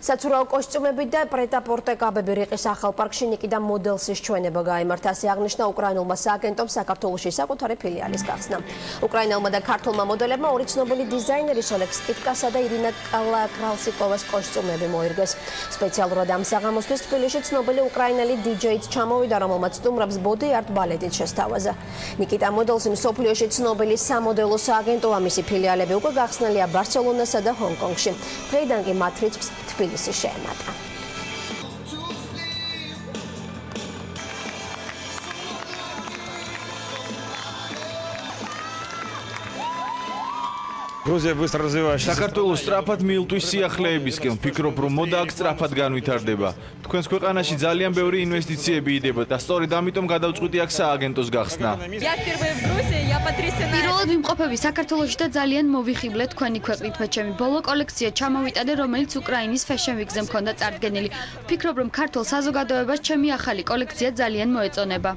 საცურაო კოსტიუმები და პრეტაპორტე კაბები რიყის ახალ პარკში ნიკიდა მოდელსის ჩვენება გაიმართა. ასე აღნიშნა უკრაინულმა სააგენტომ საქართველოში საკუთარი ფილიალის გახსნა. უკრაინელმა და ქართულმა მოდელებმა ორი ცნობილი დიზაინერის ოლეგ სტიპკასა და ირინა კრალსიკოვას კოსტიუმები მოირგეს. სპეციალურად ამ საღამოსთვის თბილისში ცნობილი უკრაინელი დიჯეიც ჩამოვიდა, რომელმაც სტუმრებს ბოდი არტ ბალეტით შესთავაზა. ნიკიტა მოდელსი მსოფლიოში ცნობილი სამოდელო სააგენტოა, მისი ფილიალები უკვე გახსნილია ბარსელონასა და ჰონკონგში. დღეიდან კი მათ რიცხვს თბილისი შეემატა. საქართველოს სწრაფად მიილტვის სიახლეებისკენ, ვფიქრობ, რომ მოდა აქ სწრაფად განვითარდება. თქვენს ქვეყანაში ძალიან ბევრი ინვესტიციები იდება და სწორედ ამიტომ გადავწყვიტე აქ სააგენტოს გახსნა. პირველად ვიმყოფები საქართველოში და ძალიან მოვიხიბლე თქვენი ქვეყნით. მე ჩემი ბოლო კოლექცია ჩამოვიტანე, რომელიც უკრაინის Fashion Week-ზე მქონდა წარდგენილი. ვფიქრობ, რომ ქართულ საზოგადოებას ჩემი ახალი კოლექცია ძალიან მოეწონება.